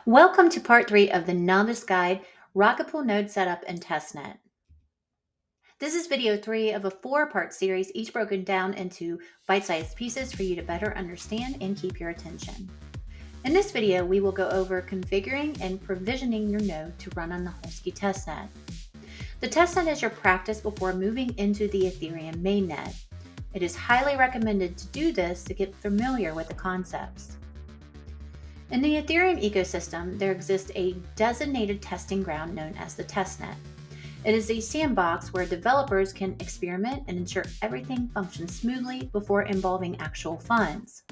Welcome to part 3 of the Novice Guide, Rocketpool Node Setup and Testnet. This is video 3 of a 4-part series, each broken down into bite-sized pieces for you to better understand and keep your attention. In this video, we will go over configuring and provisioning your node to run on the Holesky Testnet. The testnet is your practice before moving into the Ethereum mainnet. It is highly recommended to do this to get familiar with the concepts. In the Ethereum ecosystem, there exists a designated testing ground known as the testnet. It is a sandbox where developers can experiment and ensure everything functions smoothly before involving actual funds.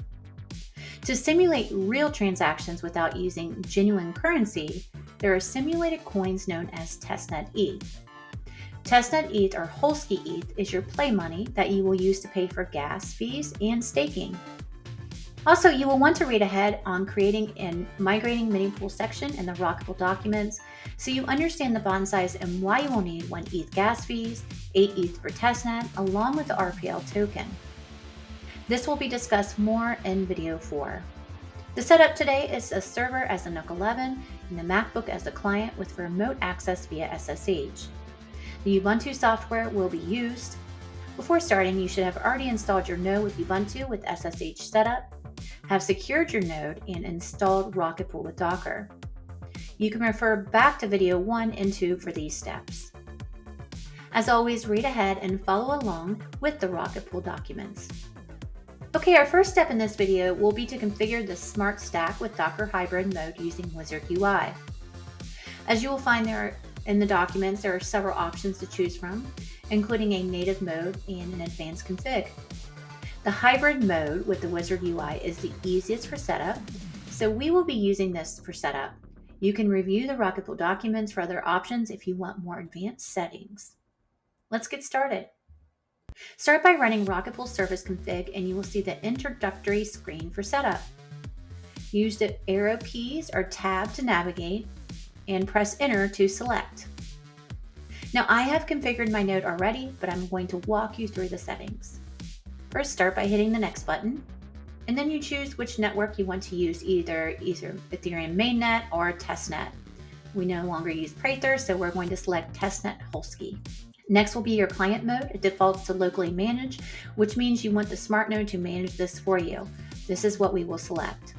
To simulate real transactions without using genuine currency, there are simulated coins known as Testnet ETH. Testnet ETH or Holesky ETH is your play money that you will use to pay for gas fees and staking. Also, you will want to read ahead on creating and migrating minipool section in the Rocketpool documents so you understand the bond size and why you will need 1 ETH gas fees, 8 ETH for testnet, along with the RPL token. This will be discussed more in video 4. The setup today is a server as a NUC 11 and the MacBook as a client with remote access via SSH. The Ubuntu software will be used. Before starting, you should have already installed your node with Ubuntu with SSH setup, have secured your node, and installed Rocketpool with Docker. You can refer back to video 1 and 2 for these steps. As always, read ahead and follow along with the Rocketpool documents. Okay, our first step in this video will be to configure the Smartstack with Docker hybrid mode using Wizard UI. As you will find in the documents, there are several options to choose from, including a native mode and an advanced config. The hybrid mode with the Wizard UI is the easiest for setup, so we will be using this for setup. You can review the Rocketpool documents for other options if you want more advanced settings. Let's get started. Start by running Rocketpool service config and you will see the introductory screen for setup. Use the arrow keys or tab to navigate and press enter to select. Now I have configured my node already, but I'm going to walk you through the settings. First, start by hitting the next button, and then you choose which network you want to use, either Ethereum mainnet or testnet. We no longer use Prather, so we're going to select testnet Holesky. Next will be your client mode. It defaults to locally managed, which means you want the smart node to manage this for you. This is what we will select.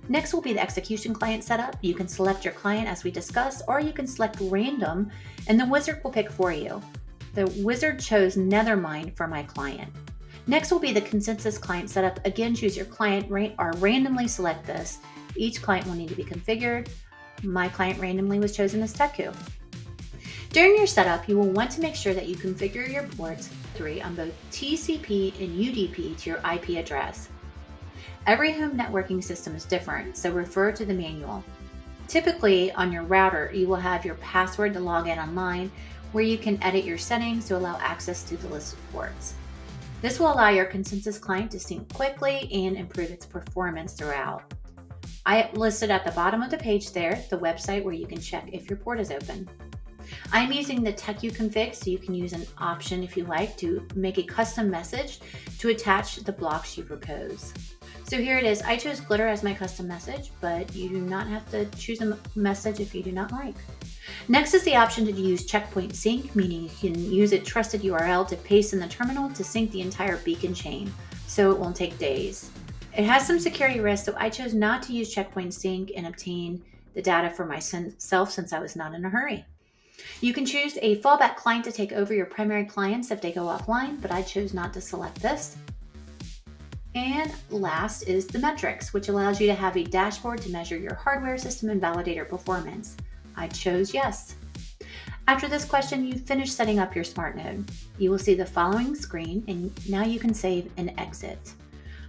Next will be the execution client setup. You can select your client as we discussed, or you can select random, and the wizard will pick for you. The wizard chose Nethermind for my client. Next will be the consensus client setup. Again, choose your client or randomly select this. Each client will need to be configured. My client randomly was chosen as Teku. During your setup, you will want to make sure that you configure your ports 3 on both TCP and UDP to your IP address. Every home networking system is different, so refer to the manual. Typically, on your router, you will have your password to log in online, where you can edit your settings to allow access to the list of ports. This will allow your consensus client to sync quickly and improve its performance throughout. I listed at the bottom of the page there the website where you can check if your port is open. I'm using the Teku config, so you can use an option if you like to make a custom message to attach the blocks you propose. So here it is. I chose glitter as my custom message, but you do not have to choose a message if you do not like. Next is the option to use checkpoint sync, meaning you can use a trusted URL to paste in the terminal to sync the entire beacon chain, so it won't take days. It has some security risks, so I chose not to use checkpoint sync and obtain the data for myself since I was not in a hurry. You can choose a fallback client to take over your primary clients if they go offline, but I chose not to select this. And last is the metrics, which allows you to have a dashboard to measure your hardware, system, and validator performance. I chose yes. After this question, you've finished setting up your smart node. You will see the following screen, and now you can save and exit.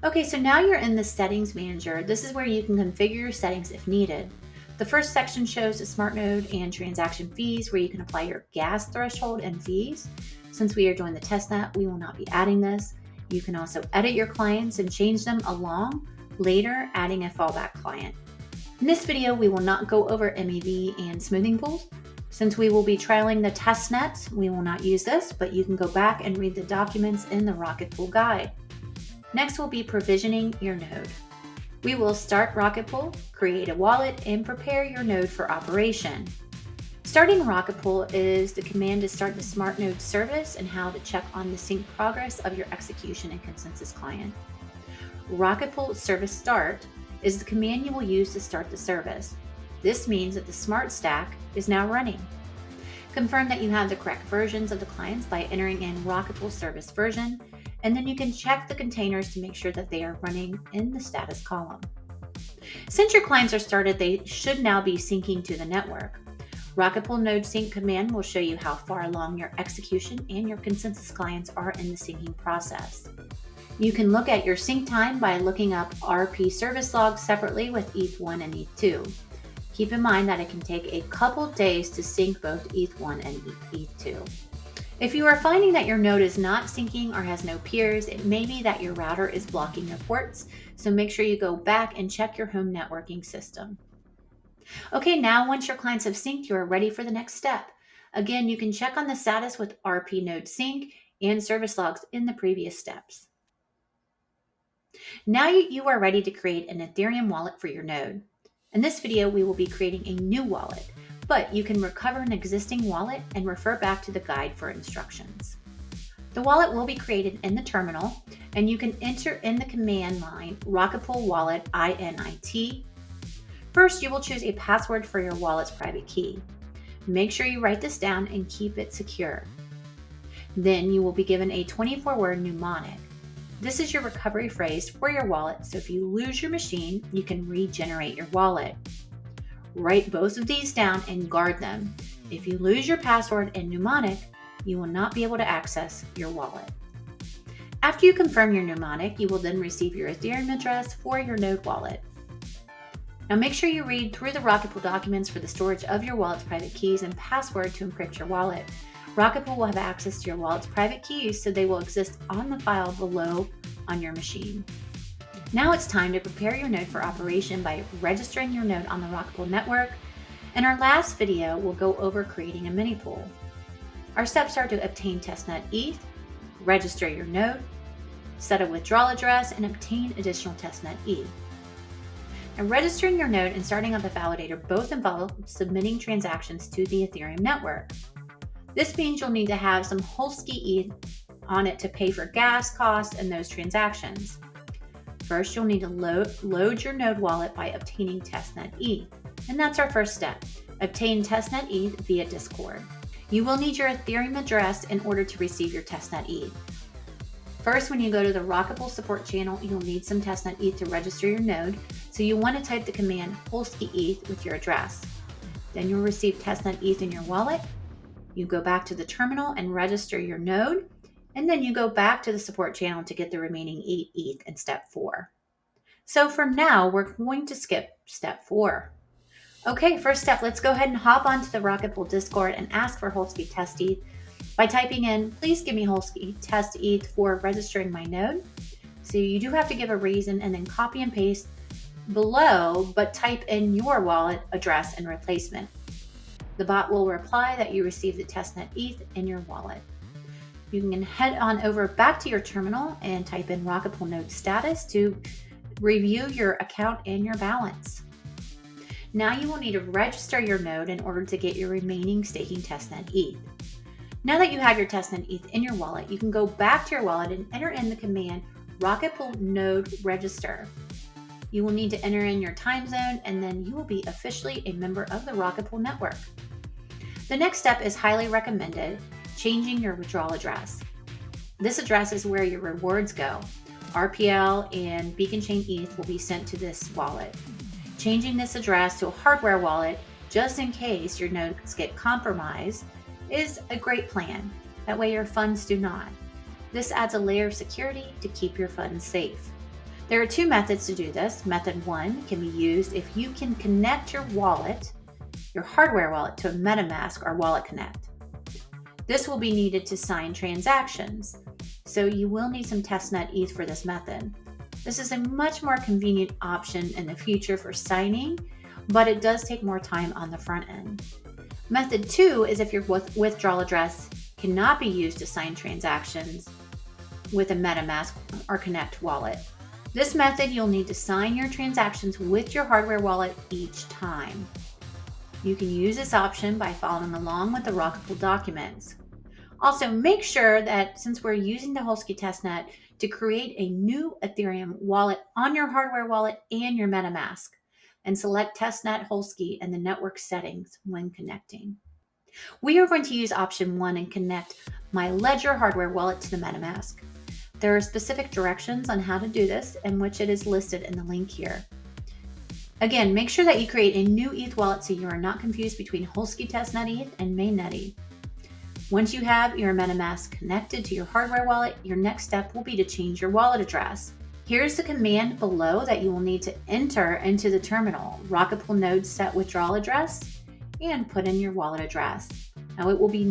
Okay, so now you're in the settings manager. This is where you can configure your settings if needed. The first section shows the smart node and transaction fees, where you can apply your gas threshold and fees. Since we are doing the testnet, we will not be adding this. You can also edit your clients and change them along, later adding a fallback client. In this video, we will not go over MEV and smoothing pools. Since we will be trialing the testnet, we will not use this, but you can go back and read the documents in the Rocketpool guide. Next will be provisioning your node. We will start Rocketpool, create a wallet, and prepare your node for operation. Starting Rocketpool is the command to start the Smart Node service and how to check on the sync progress of your execution and consensus client. Rocketpool service start is the command you will use to start the service. This means that the Smartstack is now running. Confirm that you have the correct versions of the clients by entering in Rocketpool service version, and then you can check the containers to make sure that they are running in the status column. Since your clients are started, they should now be syncing to the network. Rocketpool node sync command will show you how far along your execution and your consensus clients are in the syncing process. You can look at your sync time by looking up RP service logs separately with ETH1 and ETH2. Keep in mind that it can take a couple days to sync both ETH1 and ETH2. If you are finding that your node is not syncing or has no peers, it may be that your router is blocking your ports, so make sure you go back and check your home networking system. Okay, now once your clients have synced, you are ready for the next step. Again, you can check on the status with RP node sync and service logs in the previous steps. Now you are ready to create an Ethereum wallet for your node. In this video, we will be creating a new wallet, but you can recover an existing wallet and refer back to the guide for instructions. The wallet will be created in the terminal, and you can enter in the command line Rocketpool wallet init. First, you will choose a password for your wallet's private key. Make sure you write this down and keep it secure. Then you will be given a 24-word mnemonic. This is your recovery phrase for your wallet, so if you lose your machine, you can regenerate your wallet. Write both of these down and guard them. If you lose your password and mnemonic, you will not be able to access your wallet. After you confirm your mnemonic, you will then receive your Ethereum address for your node wallet. Now make sure you read through the Rocketpool documents for the storage of your wallet's private keys and password to encrypt your wallet. Rocketpool will have access to your wallet's private keys, so they will exist on the file below on your machine. Now it's time to prepare your node for operation by registering your node on the Rocketpool network. In our last video, we'll go over creating a minipool. Our steps are to obtain testnet ETH, register your node, set a withdrawal address, and obtain additional testnet ETH. And registering your node and starting up a validator both involve submitting transactions to the Ethereum network. This means you'll need to have some holeskyEth on it to pay for gas costs and those transactions. First, you'll need to load your node wallet by obtaining testnet ETH. And that's our first step. Obtain testnet ETH via Discord. You will need your Ethereum address in order to receive your testnet ETH. First, when you go to the Rocketpool support channel, you'll need some testnet ETH to register your node. So you want to type the command holeskyEth with your address. Then you'll receive testnet ETH in your wallet. You go back to the terminal and register your node, and then you go back to the support channel to get the remaining 8 ETH in step 4. So for now, we're going to skip step 4. Okay, first step, let's go ahead and hop onto the Rocketpool Discord and ask for Holesky Testnet by typing in, please give me Holesky Testnet for registering my node. So you do have to give a reason and then copy and paste below, but type in your wallet address and replacement. The bot will reply that you received the testnet ETH in your wallet. You can head on over back to your terminal and type in Rocketpool node status to review your account and your balance. Now you will need to register your node in order to get your remaining staking testnet ETH. Now that you have your testnet ETH in your wallet, you can go back to your wallet and enter in the command Rocketpool node register. You will need to enter in your time zone, and then you will be officially a member of the Rocketpool network. The next step is highly recommended, changing your withdrawal address. This address is where your rewards go. RPL and Beacon Chain ETH will be sent to this wallet. Changing this address to a hardware wallet, just in case your nodes get compromised, is a great plan. That way your funds do not. This adds a layer of security to keep your funds safe. There are 2 methods to do this. Method 1 can be used if you can connect your wallet, your hardware wallet, to a MetaMask or Wallet Connect. This will be needed to sign transactions, so you will need some testnet ETH for this method. This is a much more convenient option in the future for signing, but it does take more time on the front end. Method 2 is if your withdrawal address cannot be used to sign transactions with a MetaMask or Connect wallet. This method, you'll need to sign your transactions with your hardware wallet each time. You can use this option by following along with the Rocketpool documents. Also, make sure that since we're using the Holesky Testnet, to create a new Ethereum wallet on your hardware wallet and your MetaMask, and select Testnet Holesky in the network settings when connecting. We are going to use option 1 and connect my Ledger hardware wallet to the MetaMask. There are specific directions on how to do this, in which it is listed in the link here. Again, make sure that you create a new ETH wallet so you are not confused between Holesky Testnet ETH and mainnet ETH. Once you have your MetaMask connected to your hardware wallet, your next step will be to change your wallet address. Here's the command below that you will need to enter into the terminal: Rocketpool node set withdrawal address, and put in your wallet address. Now it will be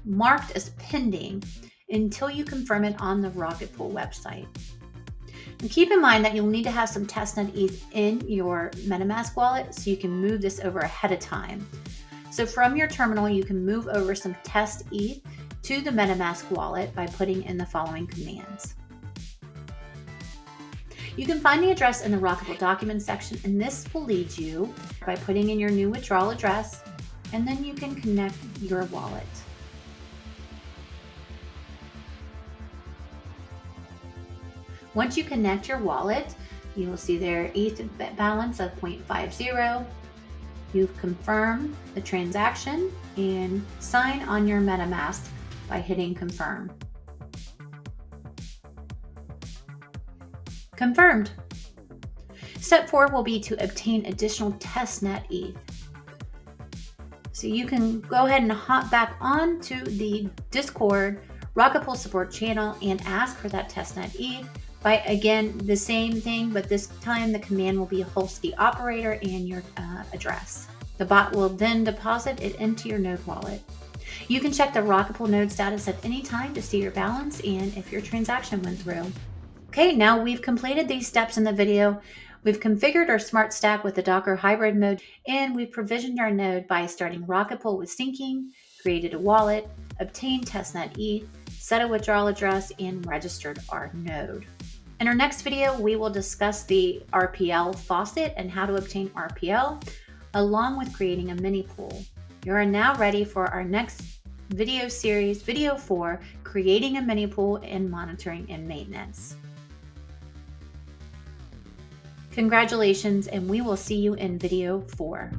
marked as pending until you confirm it on the Rocketpool website. And keep in mind that you'll need to have some Testnet ETH in your MetaMask wallet so you can move this over ahead of time. So from your terminal, you can move over some test ETH to the MetaMask wallet by putting in the following commands. You can find the address in the Rocketpool documents section, and this will lead you by putting in your new withdrawal address, and then you can connect your wallet. Once you connect your wallet, you will see their ETH balance of 0.50. You've confirmed the transaction and sign on your MetaMask by hitting confirm. Confirmed. Step 4 will be to obtain additional Testnet ETH. So you can go ahead and hop back onto the Discord Rocketpool support channel and ask for that Testnet ETH by, again, the same thing, but this time the command will be holeskyOperator and your address. The bot will then deposit it into your node wallet. You can check the Rocketpool node status at any time to see your balance and if your transaction went through. Okay, now we've completed these steps in the video. We've configured our Smartstack with the Docker hybrid mode, and we've provisioned our node by starting Rocketpool with syncing, created a wallet, obtained Testnet ETH, set a withdrawal address, and registered our node. In our next video, we will discuss the RPL Faucet and how to obtain RPL, along with creating a mini pool. You are now ready for our next video series, video 4, creating a mini pool and monitoring and maintenance. Congratulations, and we will see you in video 4.